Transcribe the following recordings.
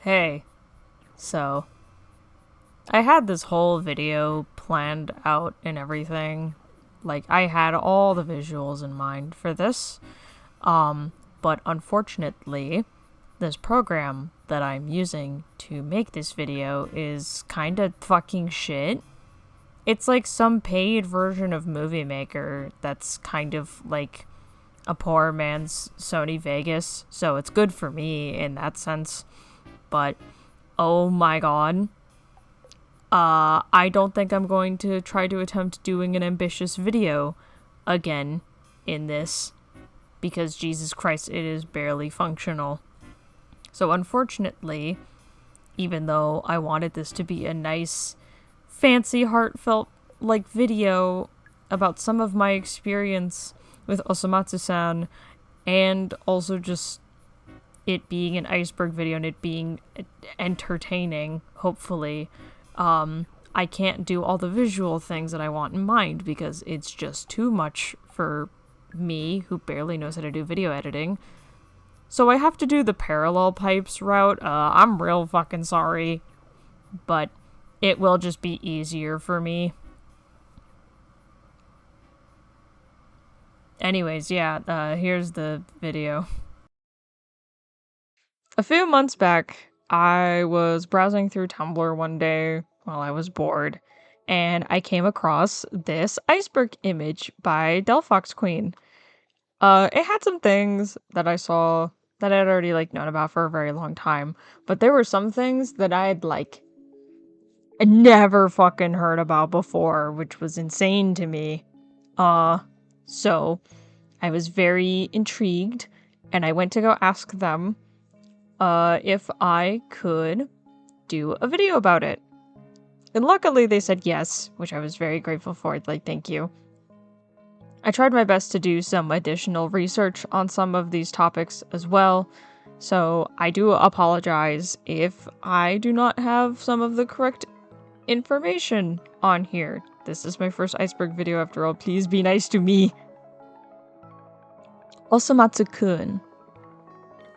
Hey, so I had this whole video planned out and everything. Like, I had all the visuals in mind for this. But unfortunately, this program that I'm using to make this video is kinda fucking shit. It's like some paid version of Movie Maker that's kind of like a poor man's Sony Vegas, so it's good for me in that sense. But oh my god, I don't think I'm going to try to attempt doing an ambitious video again in this, because Jesus Christ, it is barely functional. So unfortunately, even though I wanted this to be a nice, fancy, heartfelt, video about some of my experience with Osomatsu-san, and also just it being an iceberg video and it being entertaining, hopefully, I can't do all the visual things that I want in mind because it's just too much for me, who barely knows how to do video editing. So I have to do the parallel pipes route. I'm real fucking sorry, but it will just be easier for me. Anyways, yeah, here's the video. A few months back, I was browsing through Tumblr one day while I was bored, and I came across this iceberg image by Delphox Queen. It had some things that I saw that I'd already, known about for a very long time, but there were some things that I never fucking heard about before, which was insane to me. So I was very intrigued, and I went to go ask them if I could do a video about it. And luckily they said yes, which I was very grateful for, thank you. I tried my best to do some additional research on some of these topics as well, so I do apologize if I do not have some of the correct information on here. This is my first iceberg video after all, please be nice to me. Osomatsu-kun.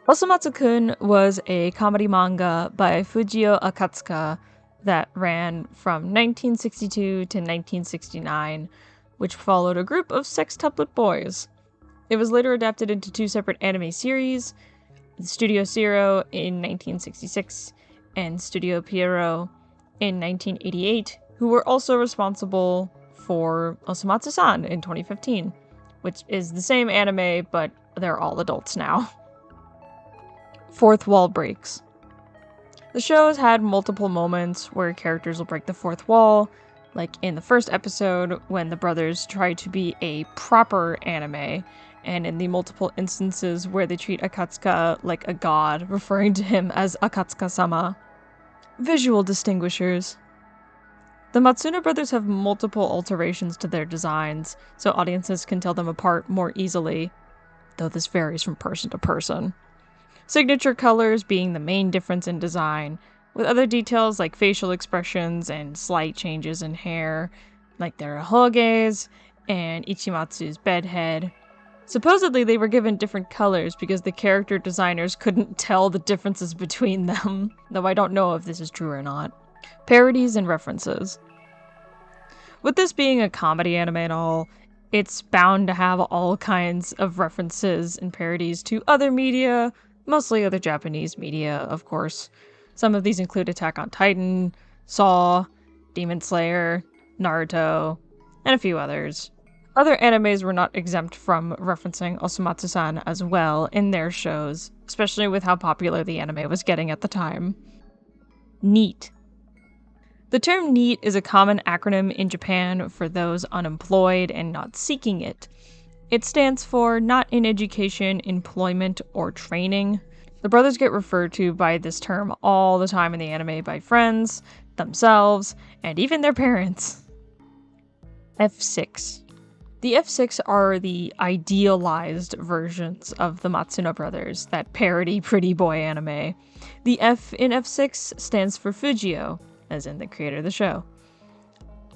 Osomatsu-kun was a comedy manga by Fujio Akatsuka that ran from 1962 to 1969, which followed a group of sextuplet boys. It was later adapted into two separate anime series, Studio Zero in 1966 and Studio Pierrot in 1988, who were also responsible for Osomatsu-san in 2015, which is the same anime, but they're all adults now. Fourth wall breaks. The show has had multiple moments where characters will break the fourth wall, like in the first episode when the brothers try to be a proper anime, and in the multiple instances where they treat Akatsuka like a god, referring to him as Akatsuka-sama. Visual distinguishers. The Matsuno brothers have multiple alterations to their designs, so audiences can tell them apart more easily, though this varies from person to person. Signature colors being the main difference in design, with other details like facial expressions and slight changes in hair, like their Hoge's and Ichimatsu's bedhead. Supposedly they were given different colors because the character designers couldn't tell the differences between them, though I don't know if this is true or not. Parodies and references. With this being a comedy anime and all, it's bound to have all kinds of references and parodies to other media, mostly other Japanese media, of course. Some of these include Attack on Titan, Saw, Demon Slayer, Naruto, and a few others. Other animes were not exempt from referencing Osomatsu-san as well in their shows, especially with how popular the anime was getting at the time. NEET. The term NEET is a common acronym in Japan for those unemployed and not seeking it. It stands for Not in Education, Employment, or Training. The brothers get referred to by this term all the time in the anime by friends, themselves, and even their parents. F6. The F6 are the idealized versions of the Matsuno brothers, that parody pretty boy anime. The F in F6 stands for Fujio, as in the creator of the show.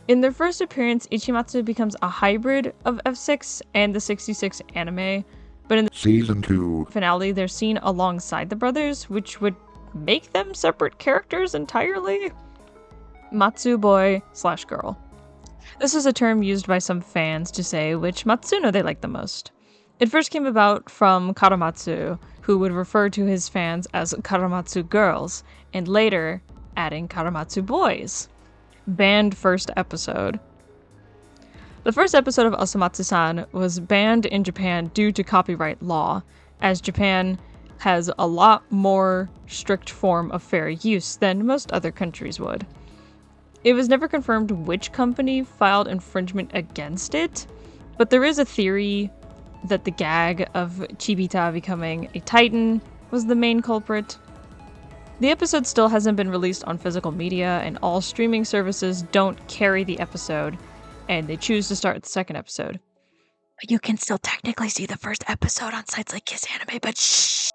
In their first appearance, Ichimatsu becomes a hybrid of F6 and the 66 anime, but in the Season 2 finale, they're seen alongside the brothers, which would make them separate characters entirely? Matsu boy/girl. This is a term used by some fans to say which Matsuno they like the most. It first came about from Karamatsu, who would refer to his fans as Karamatsu girls, and later adding Karamatsu boys. Banned first episode. The first episode of Osomatsu-San was banned in Japan due to copyright law, as Japan has a lot more strict form of fair use than most other countries would. It was never confirmed which company filed infringement against it, but there is a theory that the gag of Chibita becoming a titan was the main culprit. The episode still hasn't been released on physical media, and all streaming services don't carry the episode, and they choose to start the second episode. But you can still technically see the first episode on sites like Kiss Anime, but shh!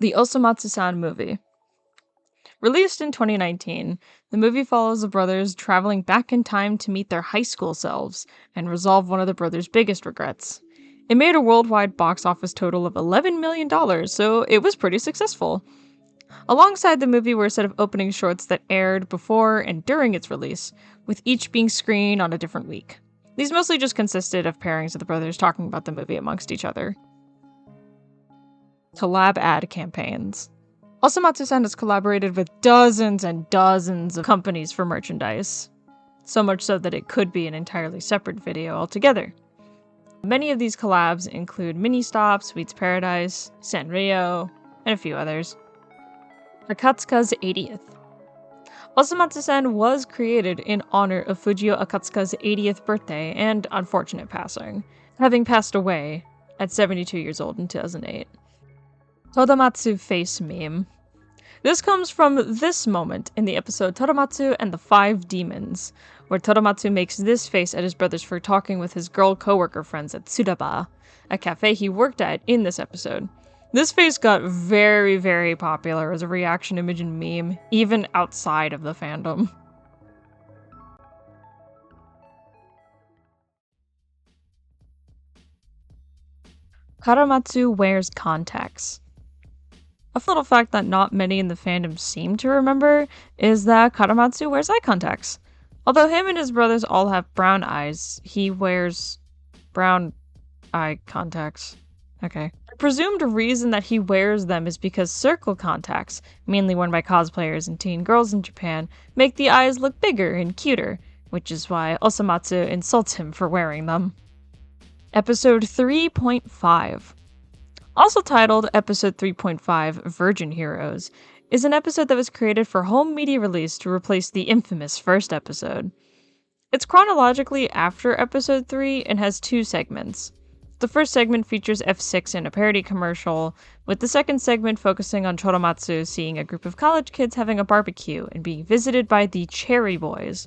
The Osomatsu-San movie. Released in 2019, the movie follows the brothers traveling back in time to meet their high school selves and resolve one of the brothers' biggest regrets. It made a worldwide box office total of $11 million, so it was pretty successful. Alongside the movie were a set of opening shorts that aired before and during its release, with each being screened on a different week. These mostly just consisted of pairings of the brothers talking about the movie amongst each other. Collab ad campaigns. Osomatsu-San has collaborated with dozens and dozens of companies for merchandise, so much so that it could be an entirely separate video altogether. Many of these collabs include Ministop, Sweets Paradise, Sanrio, and a few others. Akatsuka's 80th. Osomatsu-San was created in honor of Fujio Akatsuka's 80th birthday and unfortunate passing, having passed away at 72 years old in 2008. Todomatsu face meme. This comes from this moment in the episode Todomatsu and the Five Demons, where Todomatsu makes this face at his brothers for talking with his girl coworker friends at Tsudaba, a cafe he worked at in this episode. This face got very, very popular as a reaction image and meme, even outside of the fandom. Karamatsu wears contacts. A little fact that not many in the fandom seem to remember is that Karamatsu wears eye contacts. Although him and his brothers all have brown eyes, he wears brown eye contacts. Okay. The presumed reason that he wears them is because circle contacts, mainly worn by cosplayers and teen girls in Japan, make the eyes look bigger and cuter, which is why Osomatsu insults him for wearing them. Episode 3.5. Also titled Episode 3.5 Virgin Heroes, is an episode that was created for home media release to replace the infamous first episode. It's chronologically after Episode 3 and has two segments. The first segment features F6 in a parody commercial, with the second segment focusing on Choromatsu seeing a group of college kids having a barbecue and being visited by the Cherry Boys,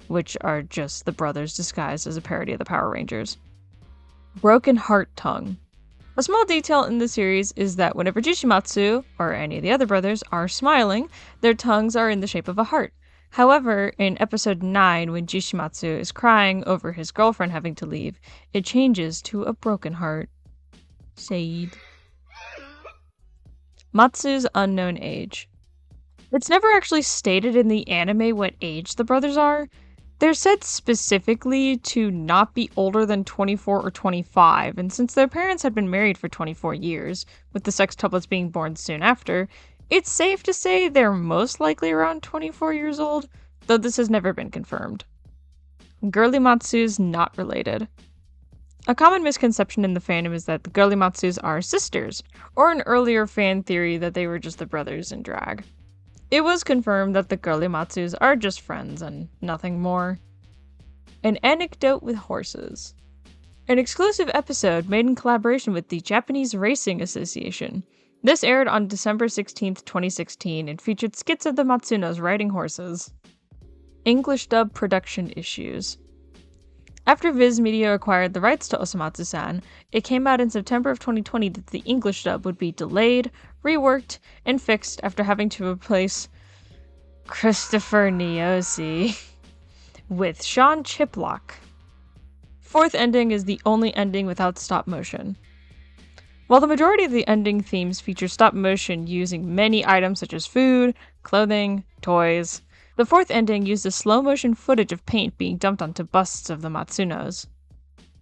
which are just the brothers disguised as a parody of the Power Rangers. Broken Heart Tongue. A small detail in the series is that whenever Jishimatsu, or any of the other brothers, are smiling, their tongues are in the shape of a heart. However, in episode 9, when Jishimatsu is crying over his girlfriend having to leave, it changes to a broken heart. Shade. Matsu's unknown age. It's never actually stated in the anime what age the brothers are. They're said specifically to not be older than 24 or 25, and since their parents had been married for 24 years, with the sextuplets being born soon after, it's safe to say they're most likely around 24 years old, though this has never been confirmed. Girly Matsu's not related. A common misconception in the fandom is that the Girly Matsus are sisters, or an earlier fan theory that they were just the brothers in drag. It was confirmed that the Girly Matsus are just friends and nothing more. An anecdote with horses. An exclusive episode made in collaboration with the Japanese Racing Association. This aired on December 16th, 2016 and featured skits of the Matsunos riding horses. English dub production issues. After Viz Media acquired the rights to Osomatsu-San, it came out in September of 2020 that the English dub would be delayed, reworked, and fixed after having to replace Christopher Niosi with Sean Chiplock. Fourth ending is the only ending without stop motion. While the majority of the ending themes feature stop motion using many items such as food, clothing, toys, the fourth ending uses slow motion footage of paint being dumped onto busts of the Matsunos.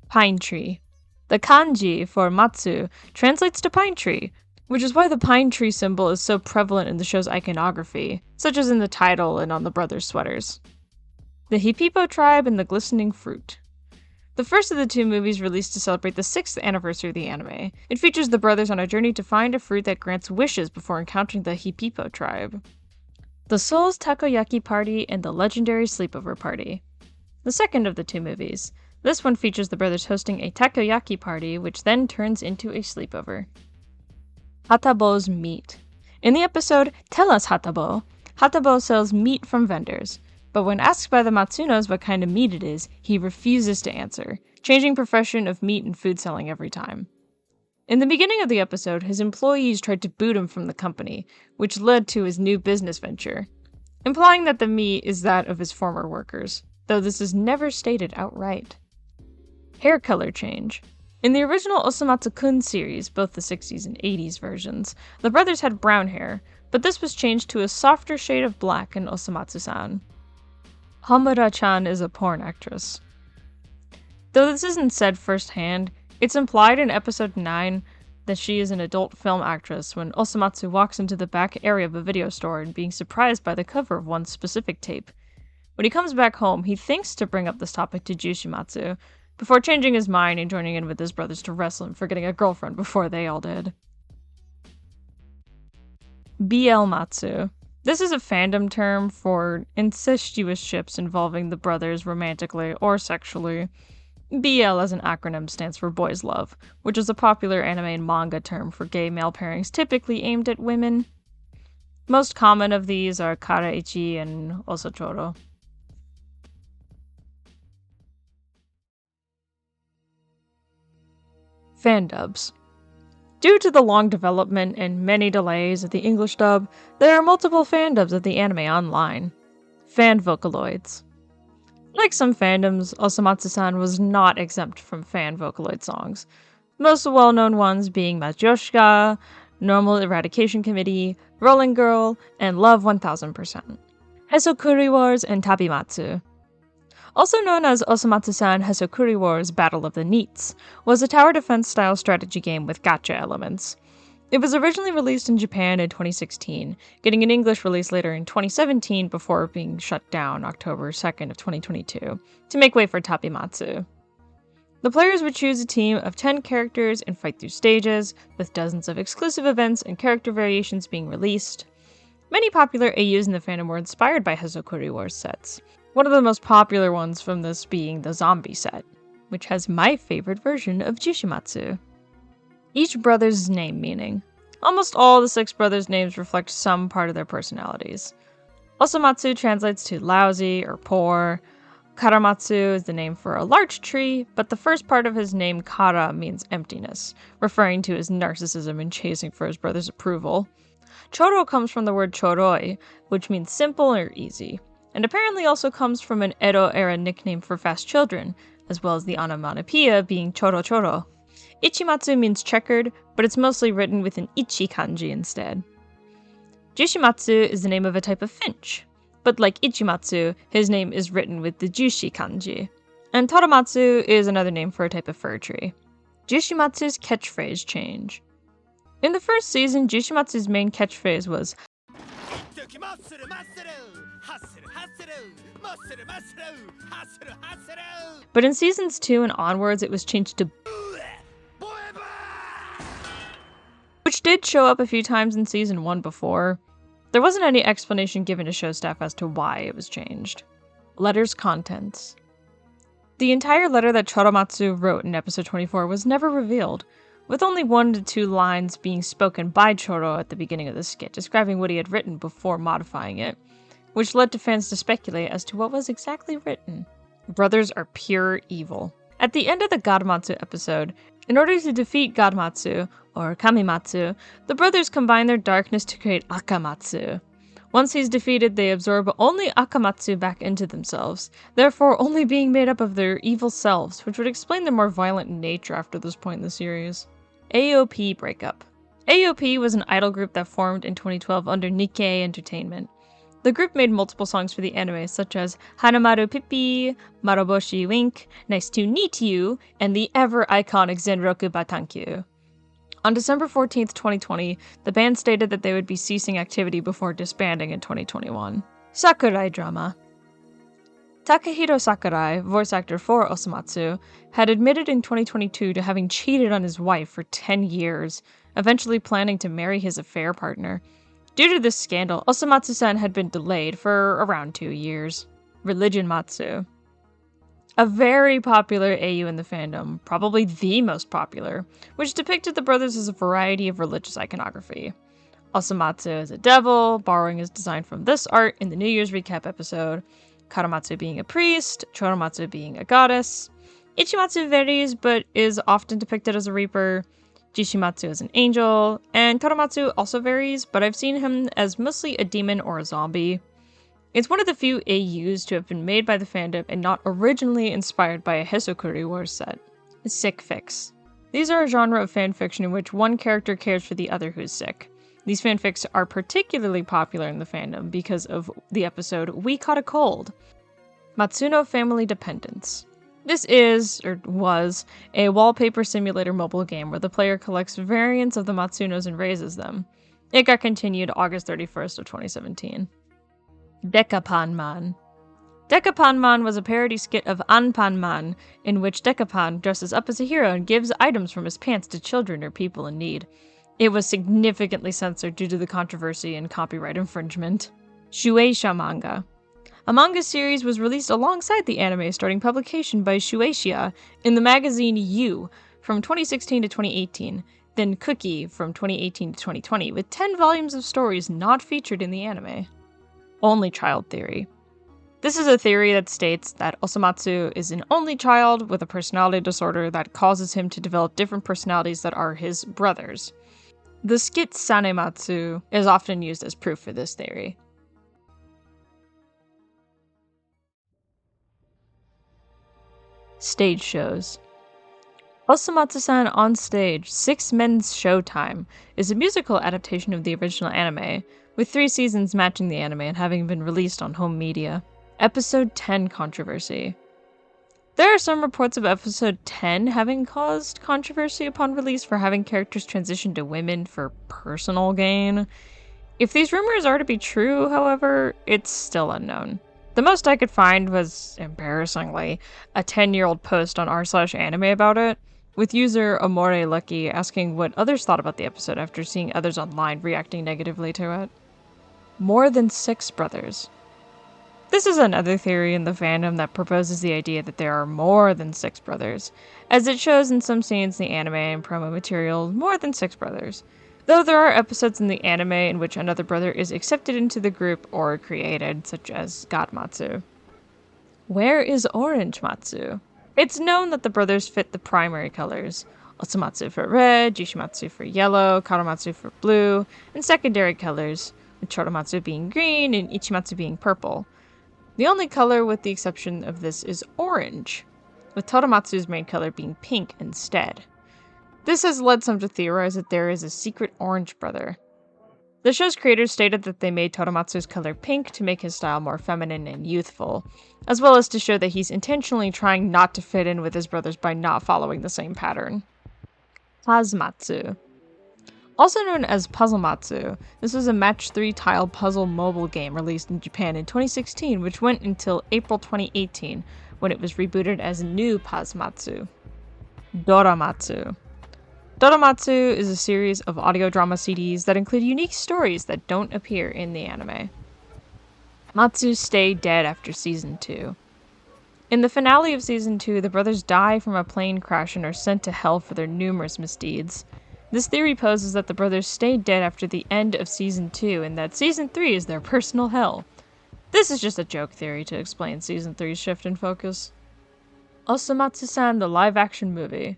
Pine tree. The kanji for Matsu translates to pine tree, which is why the pine tree symbol is so prevalent in the show's iconography, such as in the title and on the brothers' sweaters. The Hippipo tribe and the glistening fruit. The first of the two movies released to celebrate the 6th anniversary of the anime. It features the brothers on a journey to find a fruit that grants wishes before encountering the Hippipo tribe. The Soul's Takoyaki Party and the Legendary Sleepover Party. The second of the two movies. This one features the brothers hosting a takoyaki party, which then turns into a sleepover. Hatabo's meat. In the episode Tell Us Hatabo, Hatabo sells meat from vendors, but when asked by the Matsunos what kind of meat it is, he refuses to answer, changing profession of meat and food selling every time. In the beginning of the episode, his employees tried to boot him from the company, which led to his new business venture, implying that the meat is that of his former workers, though this is never stated outright. Hair color change. In the original Osomatsu-Kun series, both the 60s and 80s versions, the brothers had brown hair, but this was changed to a softer shade of black in Osomatsu-san. Hamura-chan is a porn actress. Though this isn't said firsthand, it's implied in episode 9 that she is an adult film actress when Osomatsu walks into the back area of a video store and being surprised by the cover of one specific tape. When he comes back home, he thinks to bring up this topic to Jushimatsu, before changing his mind and joining in with his brothers to wrestle him for getting a girlfriend before they all did. BL Matsu. This is a fandom term for incestuous ships involving the brothers romantically or sexually. BL as an acronym stands for Boys Love, which is a popular anime and manga term for gay male pairings typically aimed at women. Most common of these are Karaichi and Osochoro. Fan dubs. Due to the long development and many delays of the English dub, there are multiple fan dubs of the anime online. Fan Vocaloids. Like some fandoms, Osomatsu-san was not exempt from fan Vocaloid songs, most well-known ones being Matyoshika, Normal Eradication Committee, Rolling Girl, and Love 1000%. Hesokuri Wars and Tabimatsu. Also known as Osomatsu-san Hesokuri Wars Battle of the Neats, was a tower defense-style strategy game with gacha elements. It was originally released in Japan in 2016, getting an English release later in 2017 before being shut down October 2nd of 2022, to make way for Tabimatsu. The players would choose a team of 10 characters and fight through stages, with dozens of exclusive events and character variations being released. Many popular AUs in the fandom were inspired by Hesokuri Wars sets, one of the most popular ones from this being the zombie set, which has my favorite version of Jushimatsu. Each brother's name meaning. Almost all the 6 brothers' names reflect some part of their personalities. Osomatsu translates to lousy or poor. Karamatsu is the name for a large tree, but the first part of his name Kara means emptiness, referring to his narcissism and chasing for his brother's approval. Choro comes from the word choroi, which means simple or easy, and apparently also comes from an Edo-era nickname for fast children, as well as the onomatopoeia being choro choro. Ichimatsu means checkered, but it's mostly written with an ichi kanji instead. Jushimatsu is the name of a type of finch, but like Ichimatsu, his name is written with the jushi kanji. And Toromatsu is another name for a type of fir tree. Jushimatsu's catchphrase change. In the first season, Jushimatsu's main catchphrase was but in seasons 2 and onwards it was changed to which did show up a few times in season 1 before. There wasn't any explanation given to show staff as to why it was changed. Letter's contents. The entire letter that Choromatsu wrote in episode 24 was never revealed, with only 1 to 2 lines being spoken by Choro at the beginning of the skit, describing what he had written before modifying it, which led to fans to speculate as to what was exactly written. Brothers are pure evil. At the end of the Gadamatsu episode, in order to defeat Gadamatsu, or Kamimatsu, the brothers combine their darkness to create Akamatsu. Once he's defeated, they absorb only Akamatsu back into themselves, therefore only being made up of their evil selves, which would explain their more violent nature after this point in the series. AOP breakup. AOP was an idol group that formed in 2012 under Nikkei Entertainment. The group made multiple songs for the anime, such as Hanamaru Pippi, Maroboshi Wink, Nice to Meet You, and the ever-iconic Zenroku Batankyu. On December 14th, 2020, the band stated that they would be ceasing activity before disbanding in 2021. Sakurai drama. Takahiro Sakurai, voice actor for Osomatsu, had admitted in 2022 to having cheated on his wife for 10 years, eventually planning to marry his affair partner. Due to this scandal, Osomatsu-san had been delayed for around 2 years. Religion Matsu. A very popular AU in the fandom, probably the most popular, which depicted the brothers as a variety of religious iconography. Osomatsu as a devil, borrowing his design from this art in the New Year's recap episode, Karamatsu being a priest, Choromatsu being a goddess, Ichimatsu varies but is often depicted as a reaper, Jishimatsu as an angel, and Karamatsu also varies, but I've seen him as mostly a demon or a zombie. It's one of the few AUs to have been made by the fandom and not originally inspired by a Hesokuri Wars set. Sick fics. These are a genre of fanfiction in which one character cares for the other who's sick. These fanfics are particularly popular in the fandom because of the episode We Caught a Cold. Matsuno Family Dependence. This is, or was, a wallpaper simulator mobile game where the player collects variants of the Matsunos and raises them. It got continued August 31st of 2017. Dekapanman. Dekapanman was a parody skit of Anpanman, in which Dekapan dresses up as a hero and gives items from his pants to children or people in need. It was significantly censored due to the controversy and copyright infringement. Shueisha manga. A manga series was released alongside the anime, starting publication by Shueisha in the magazine You from 2016 to 2018, then Cookie from 2018 to 2020, with 10 volumes of stories not featured in the anime. Only child theory. This is a theory that states that Osomatsu is an only child with a personality disorder that causes him to develop different personalities that are his brothers. The skit Sanematsu is often used as proof for this theory. Stage shows. Osomatsu-san on Stage, 6 Men's Showtime, is a musical adaptation of the original anime, with 3 seasons matching the anime and having been released on home media. Episode 10 controversy. There are some reports of episode 10 having caused controversy upon release for having characters transition to women for personal gain. If these rumors are to be true, however, it's still unknown. The most I could find was, embarrassingly, a 10-year-old post on r/anime about it, with user Amore Lucky asking what others thought about the episode after seeing others online reacting negatively to it. More than 6 brothers. This is another theory in the fandom that proposes the idea that there are more than 6 brothers, as it shows in some scenes in the anime and promo material more than 6 brothers, though there are episodes in the anime in which another brother is accepted into the group or created, such as Godmatsu. Where is Orange Matsu? It's known that the brothers fit the primary colors, Osomatsu for red, Jishimatsu for yellow, Karamatsu for blue, and secondary colors, with Choromatsu being green and Ichimatsu being purple. The only color with the exception of this is orange, with Toromatsu's main color being pink instead. This has led some to theorize that there is a secret orange brother. The show's creators stated that they made Toromatsu's color pink to make his style more feminine and youthful, as well as to show that he's intentionally trying not to fit in with his brothers by not following the same pattern. Pazmatsu. Also known as Puzzlematsu, this was a match 3 tile puzzle mobile game released in Japan in 2016, which went until April 2018, when it was rebooted as New Pazmatsu. Doramatsu. Doramatsu is a series of audio drama CDs that include unique stories that don't appear in the anime. Matsu stay dead after Season 2. In the finale of Season 2, the brothers die from a plane crash and are sent to hell for their numerous misdeeds. This theory poses that the brothers stayed dead after the end of Season 2 and that Season 3 is their personal hell. This is just a joke theory to explain Season 3's shift in focus. Osomatsu-san the live-action movie.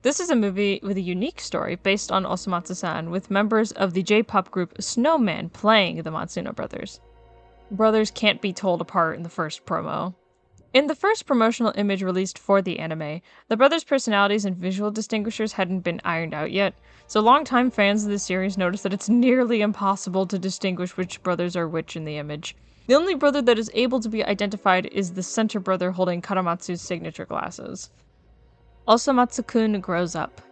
This is a movie with a unique story based on Osomatsu-san, with members of the J-pop group Snowman playing the Matsuno brothers. Brothers can't be told apart in the first promo. In the first promotional image released for the anime, the brothers' personalities and visual distinguishers hadn't been ironed out yet, so longtime fans of the series noticed that it's nearly impossible to distinguish which brothers are which in the image. The only brother that is able to be identified is the center brother holding Karamatsu's signature glasses. Osomatsu-kun grows up.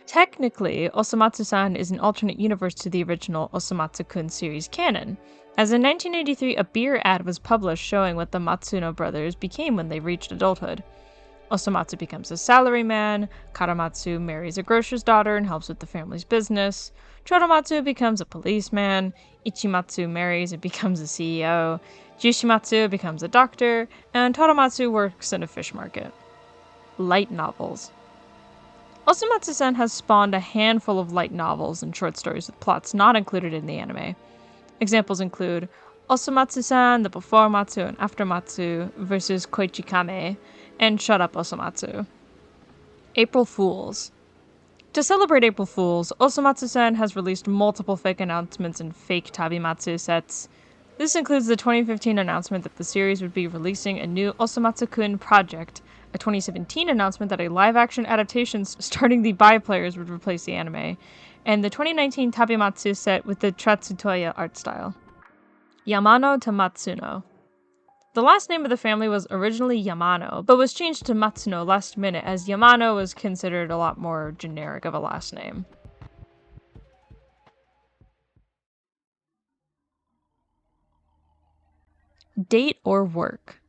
Technically, Osomatsu-san is an alternate universe to the original Osomatsu-kun series canon, as in 1983 a beer ad was published showing what the Matsuno brothers became when they reached adulthood. Osomatsu becomes a salaryman, Karamatsu marries a grocer's daughter and helps with the family's business, Choromatsu becomes a policeman, Ichimatsu marries and becomes a CEO, Jushimatsu becomes a doctor, and Toromatsu works in a fish market. Light novels. Osomatsu-san has spawned a handful of light novels and short stories with plots not included in the anime. Examples include Osomatsu-san, the Before Matsu and After Matsu versus Koichi Kame, and Shut Up Osomatsu. April Fools. To celebrate April Fools, Osomatsu-san has released multiple fake announcements and fake Tabimatsu sets. This includes the 2015 announcement that the series would be releasing a new Osomatsu-kun project, a 2017 announcement that a live-action adaptation starring the Bai players would replace the anime, and the 2019 Tabimatsu set with the Tratsutoya art style. Yamano to Matsuno. The last name of the family was originally Yamano, but was changed to Matsuno last minute as Yamano was considered a lot more generic of a last name. Date or Work.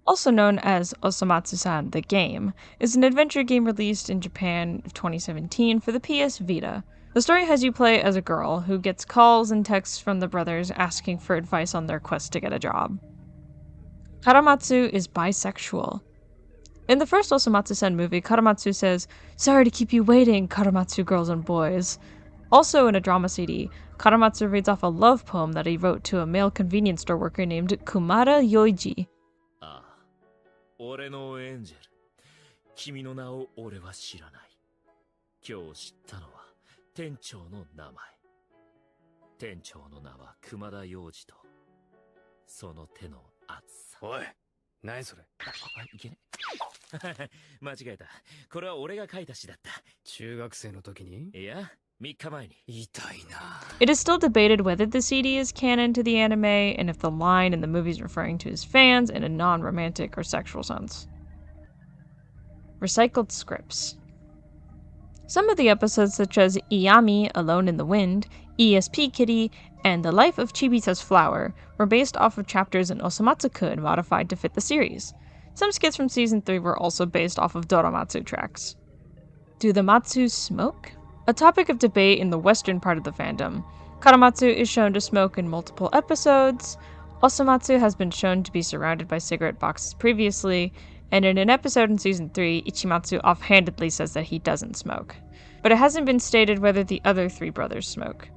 Also known as Osomatsu-san the Game, is an adventure game released in Japan in 2017 for the PS Vita. The story has you play as a girl who gets calls and texts from the brothers asking for advice on their quest to get a job. Karamatsu is bisexual. In the first Osomatsu-san movie, Karamatsu says, "Sorry to keep you waiting, Karamatsu girls and boys." Also in a drama CD, Karamatsu reads off a love poem that he wrote to a male convenience store worker named Kumara Yoiji. 俺のエンジェル、君の名を俺は知らない。今日知ったのは店長の名前。店長の名は熊田洋二と、その手の厚さ。おい、何それ。いけね。間違えた。これは俺が書いた詩だった。中学生の時に？いや、3日前に。痛いな。It is still debated whether the CD is canon to the anime and if the line in the movie is referring to his fans in a non-romantic or sexual sense. Recycled scripts. Some of the episodes, such as Iyami, Alone in the Wind, ESP Kitty, and The Life of Chibita's Flower, were based off of chapters in Osomatsu-kun modified to fit the series. Some skits from Season 3 were also based off of Doromatsu tracks. Do the Matsu smoke? A topic of debate in the western part of the fandom. Karamatsu is shown to smoke in multiple episodes, Osomatsu has been shown to be surrounded by cigarette boxes previously, and in an episode in Season 3, Ichimatsu offhandedly says that he doesn't smoke. But it hasn't been stated whether the other three brothers smoke.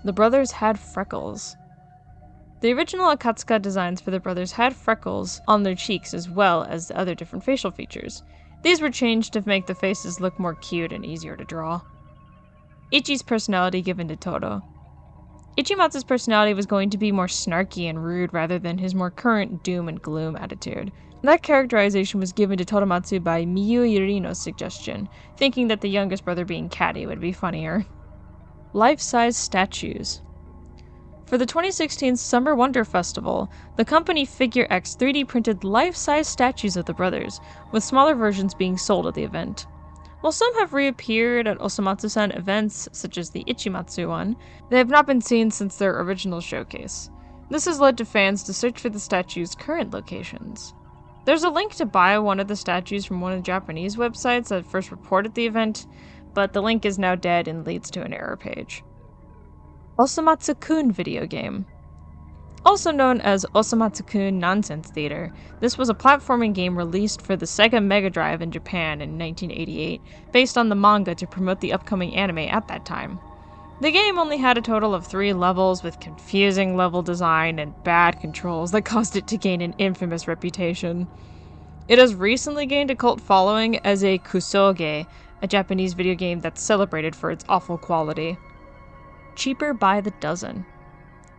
The brothers had freckles. The original Akatsuka designs for the brothers had freckles on their cheeks as well as the other different facial features. These were changed to make the faces look more cute and easier to draw. Ichi's personality given to Toro. Ichimatsu's personality was going to be more snarky and rude rather than his more current doom and gloom attitude. That characterization was given to Toromatsu by Miyu Yurino's suggestion, thinking that the youngest brother being catty would be funnier. Life-size statues. For the 2016 Summer Wonder Festival, the company Figure X 3D printed life-size statues of the brothers, with smaller versions being sold at the event. While some have reappeared at Osomatsu-san events, such as the Ichimatsu one, they have not been seen since their original showcase. This has led to fans to search for the statues' current locations. There's a link to buy one of the statues from one of the Japanese websites that first reported the event, but the link is now dead and leads to an error page. Osomatsu-kun video game. Also known as Osomatsu-kun Nonsense Theater, this was a platforming game released for the Sega Mega Drive in Japan in 1988, based on the manga to promote the upcoming anime at that time. The game only had a total of 3 levels with confusing level design and bad controls that caused it to gain an infamous reputation. It has recently gained a cult following as a kusoge, a Japanese video game that's celebrated for its awful quality. Cheaper by the dozen.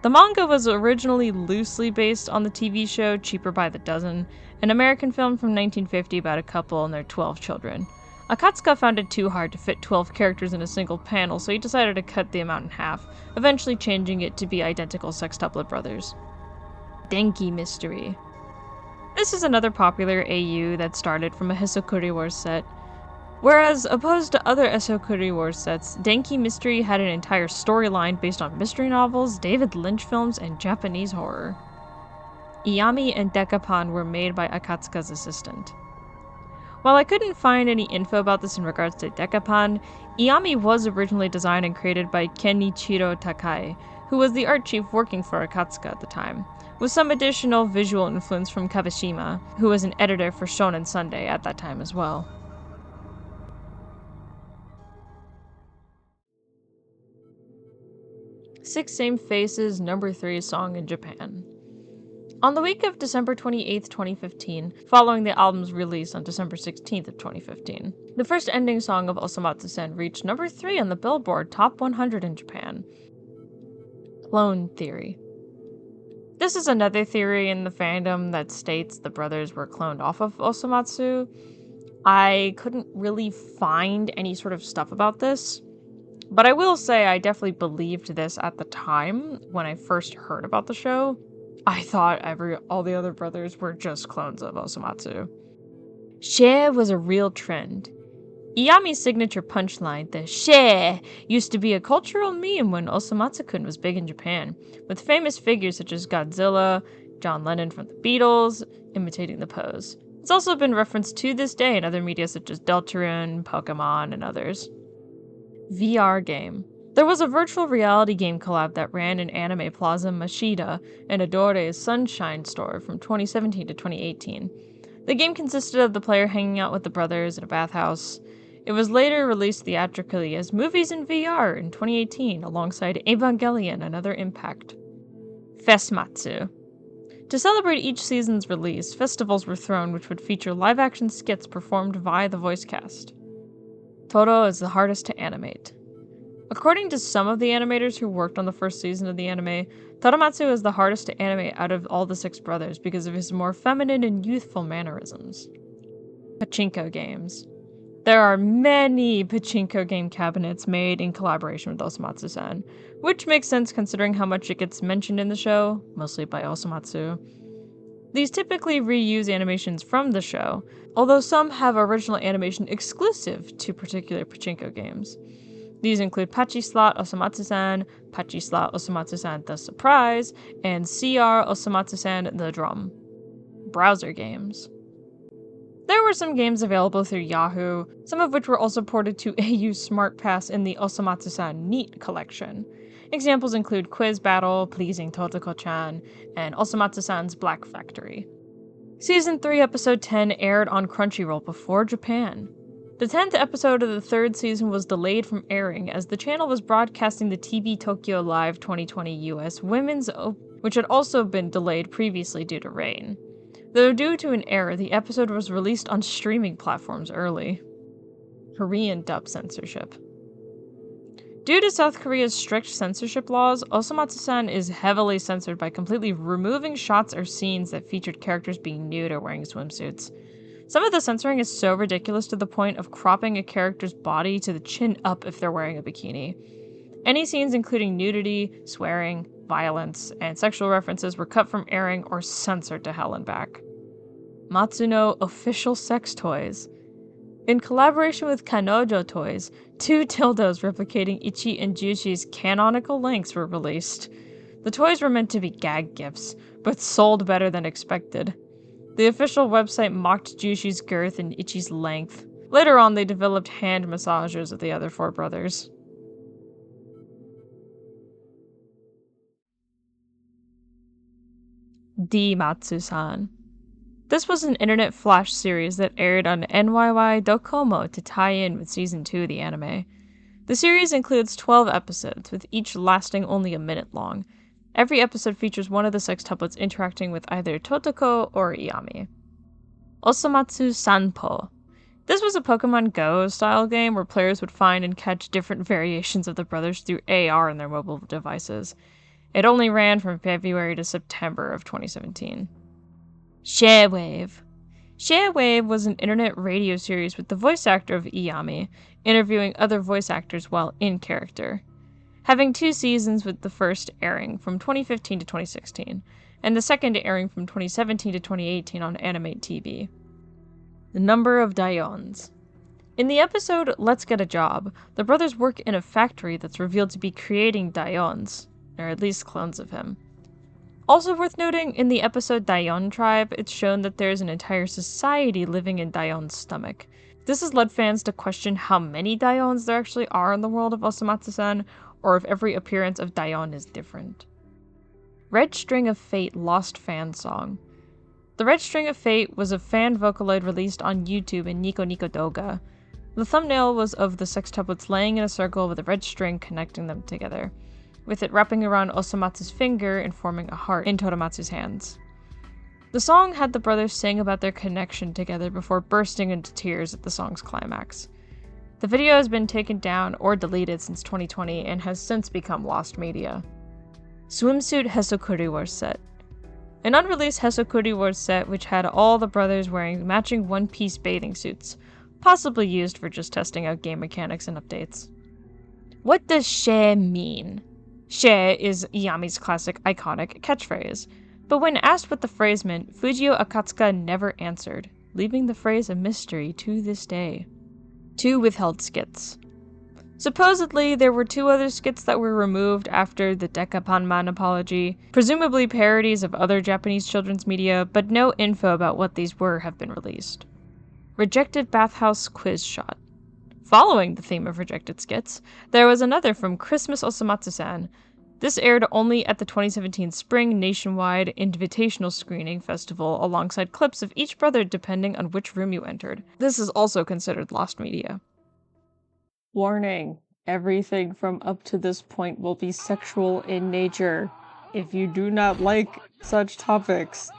The manga was originally loosely based on the TV show Cheaper by the Dozen, an American film from 1950 about a couple and their 12 children. Akatsuka found it too hard to fit 12 characters in a single panel, so he decided to cut the amount in half, eventually changing it to be identical sextuplet brothers. Denki Mystery. This is another popular AU that started from a Hisokuri Wars set. Whereas, opposed to other Hisokuri Wars sets, Denki Mystery had an entire storyline based on mystery novels, David Lynch films, and Japanese horror. Iyami and Dekapan were made by Akatsuka's assistant. While I couldn't find any info about this in regards to Dekapan, Iyami was originally designed and created by Kenichiro Takai, who was the art chief working for Akatsuka at the time, with some additional visual influence from Kawashima, who was an editor for Shonen Sunday at that time as well. Six Same Faces number 3 song in Japan. On the week of December 28, 2015, following the album's release on December 16th of 2015, the first ending song of Osomatsu-San reached number 3 on the Billboard Top 100 in Japan. Clone Theory. This is another theory in the fandom that states the brothers were cloned off of Osomatsu. I couldn't really find any sort of stuff about this, but I will say I definitely believed this at the time when I first heard about the show. I thought all the other brothers were just clones of Osomatsu. Share was a real trend. Iyami's signature punchline, the share, used to be a cultural meme when Osomatsu-kun was big in Japan, with famous figures such as Godzilla, John Lennon from the Beatles, imitating the pose. It's also been referenced to this day in other media such as Deltarune, Pokemon, and others. VR game. There was a virtual reality game collab that ran in Anime Plaza Mashida and Adore's Sunshine store from 2017 to 2018. The game consisted of the player hanging out with the brothers in a bathhouse. It was later released theatrically as movies in VR in 2018 alongside Evangelion and Other Impact. Festmatsu. To celebrate each season's release, festivals were thrown which would feature live-action skits performed via the voice cast. Toro is the hardest to animate. According to some of the animators who worked on the first season of the anime, Toromatsu is the hardest to animate out of all the 6 brothers because of his more feminine and youthful mannerisms. Pachinko games. There are many pachinko game cabinets made in collaboration with Osomatsu-san, which makes sense considering how much it gets mentioned in the show, mostly by Osomatsu. These typically reuse animations from the show, although some have original animation exclusive to particular pachinko games. These include Pachi Slot Osomatsu-san, Pachi Slot Osomatsu-san The Surprise, and CR Osomatsu-san The Drum. Browser games. There were some games available through Yahoo, some of which were also ported to AU Smart Pass in the Osomatsu-san Neat collection. Examples include Quiz Battle, Pleasing Totoko-chan, and Osomatsu-san's Black Factory. Season 3, Episode 10 aired on Crunchyroll before Japan. The 10th episode of the 3rd season was delayed from airing as the channel was broadcasting the TV Tokyo Live 2020 US Women's Open, which had also been delayed previously due to rain. Though due to an error, the episode was released on streaming platforms early. Korean dub censorship. Due to South Korea's strict censorship laws, Osomatsu-san is heavily censored by completely removing shots or scenes that featured characters being nude or wearing swimsuits. Some of the censoring is so ridiculous to the point of cropping a character's body to the chin up if they're wearing a bikini. Any scenes including nudity, swearing, violence, and sexual references were cut from airing or censored to hell and back. Matsuno official sex toys. In collaboration with Kanojo Toys, 2 dildos replicating Ichi and Jushi's canonical lengths were released. The toys were meant to be gag gifts, but sold better than expected. The official website mocked Jushi's girth and Ichi's length. Later on, they developed hand massagers of the other 4 brothers. D-Matsu-san. This was an internet flash series that aired on NYY Docomo to tie in with Season 2 of the anime. The series includes 12 episodes, with each lasting only a minute long. Every episode features one of the sextuplets interacting with either Totoko or Iyami. Osomatsu-Sanpo. This was a Pokemon Go style game where players would find and catch different variations of the brothers through AR in their mobile devices. It only ran from February to September of 2017. Sharewave. Sharewave was an internet radio series with the voice actor of Iyami, interviewing other voice actors while in character. Having 2 seasons, with the first airing from 2015 to 2016, and the second airing from 2017 to 2018 on Animate TV. The number of Daions. In the episode Let's Get a Job, the brothers work in a factory that's revealed to be creating Daions, or at least clones of him. Also worth noting, in the episode Daion Tribe, it's shown that there's an entire society living in Daion's stomach. This has led fans to question how many Daions there actually are in the world of Osomatsu-san, or if every appearance of Daion is different. Red String of Fate Lost Fan Song. The Red String of Fate was a fan Vocaloid released on YouTube in Nico Nico Doga. The thumbnail was of the sextuplets laying in a circle with a red string connecting them together, with it wrapping around Osomatsu's finger and forming a heart in Toramatsu's hands. The song had the brothers sing about their connection together before bursting into tears at the song's climax. The video has been taken down or deleted since 2020 and has since become lost media. Swimsuit Hesokuri Wars set. An unreleased Hesokuri Wars set which had all the brothers wearing matching one-piece bathing suits, possibly used for just testing out game mechanics and updates. What does "share" mean? Share is Iyami's classic iconic catchphrase, but when asked what the phrase meant, Fujio Akatsuka never answered, leaving the phrase a mystery to this day. 2 withheld skits. Supposedly, there were 2 other skits that were removed after the Dekapanman apology, presumably parodies of other Japanese children's media, but no info about what these were have been released. Rejected Bathhouse Quiz Shot. Following the theme of rejected skits, there was another from Christmas Osomatsu-san. This aired only at the 2017 Spring Nationwide Invitational Screening Festival alongside clips of each brother depending on which room you entered. This is also considered lost media. Warning: everything from up to this point will be sexual in nature. If you do not like such topics,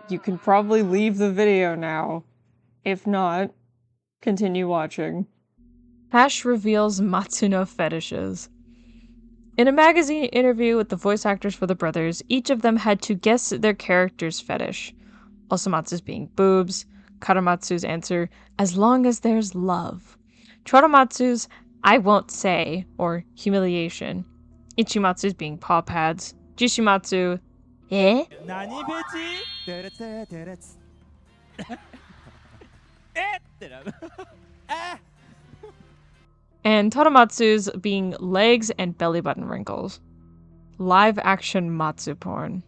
you can probably leave the video now. If not, continue watching. Hash reveals Matsuno fetishes. In a magazine interview with the voice actors for the brothers, each of them had to guess their character's fetish. Osomatsu's being boobs, Karamatsu's answer, as long as there's love, Choramatsu's, I won't say, or humiliation, Ichimatsu's being paw pads, Jishimatsu, eh? Nani fetish? And Toramatsu's being legs and belly button wrinkles. Live action Matsu porn.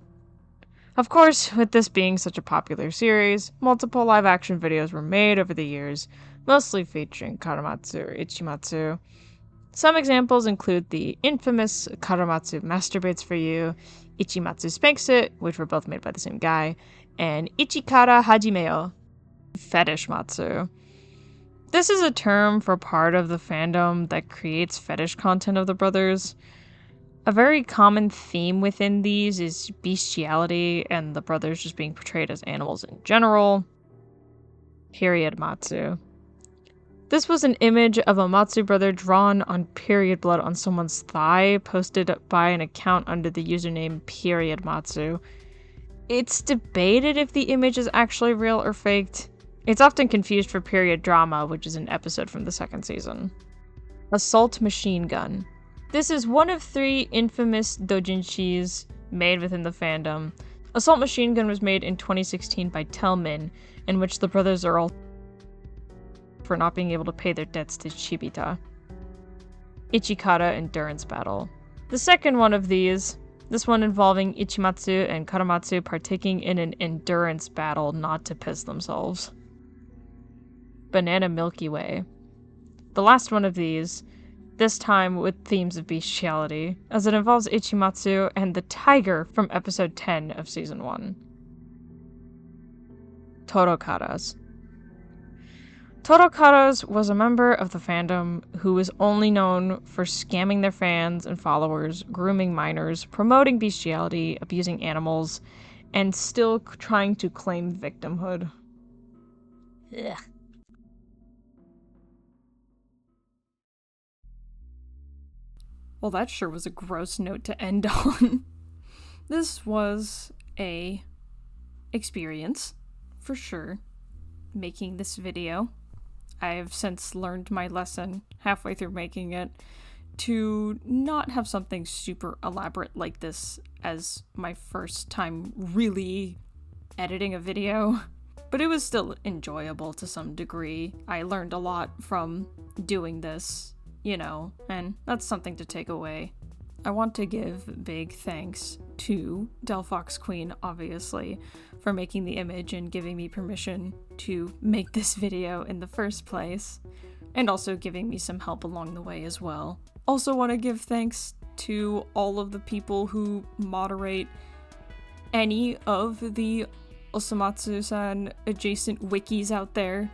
Of course, with this being such a popular series, multiple live action videos were made over the years, mostly featuring Karamatsu or Ichimatsu. Some examples include the infamous Karamatsu Masturbates for You, Ichimatsu Spanks It, which were both made by the same guy, and Ichikara Hajimeo, Fetish Matsu. This is a term for part of the fandom that creates fetish content of the brothers. A very common theme within these is bestiality and the brothers just being portrayed as animals in general. Period Matsu. This was an image of a Matsu brother drawn on period blood on someone's thigh, posted by an account under the username Period Matsu. It's debated if the image is actually real or faked. It's often confused for Period Drama, which is an episode from the 2nd season. Assault Machine Gun. This is one of 3 infamous doujinshis made within the fandom. Assault Machine Gun was made in 2016 by Telmin, in which the brothers are all for not being able to pay their debts to Chibita. Ichikara Endurance Battle. The second one of these, this one involving Ichimatsu and Karamatsu partaking in an endurance battle not to piss themselves. Banana Milky Way. The last one of these, this time with themes of bestiality, as it involves Ichimatsu and the tiger from episode 10 of season 1. Torokaras. Torokaras was a member of the fandom who was only known for scamming their fans and followers, grooming minors, promoting bestiality, abusing animals, and still trying to claim victimhood. Ugh. Well, that sure was a gross note to end on. This was a experience, for sure, making this video. I have since learned my lesson halfway through making it to not have something super elaborate like this as my first time really editing a video. But it was still enjoyable to some degree. I learned a lot from doing this, and that's something to take away. I want to give big thanks to Delphox Queen, obviously, for making the image and giving me permission to make this video in the first place, and also giving me some help along the way as well. Also want to give thanks to all of the people who moderate any of the Osomatsu-san adjacent wikis out there.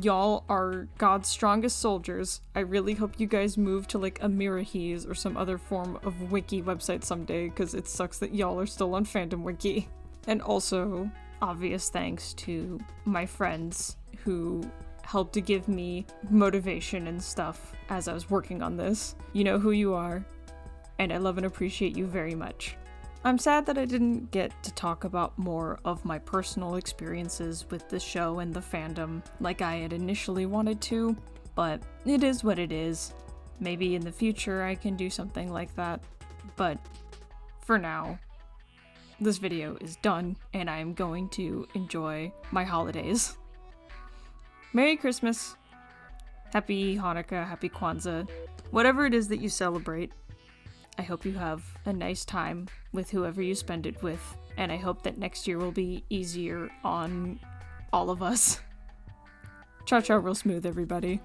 Y'all are God's strongest soldiers. I really hope you guys move to like a Mirahese or some other form of wiki website someday, because it sucks that y'all are still on Fandom Wiki. And also, obvious thanks to my friends who helped to give me motivation and stuff as I was working on this. You know who you are, and I love and appreciate you very much. I'm sad that I didn't get to talk about more of my personal experiences with the show and the fandom like I had initially wanted to, but it is what it is. Maybe in the future I can do something like that, but for now, this video is done and I am going to enjoy my holidays. Merry Christmas, Happy Hanukkah, Happy Kwanzaa, whatever it is that you celebrate. I hope you have a nice time with whoever you spend it with, and I hope that next year will be easier on all of us. Ciao ciao real smooth, everybody.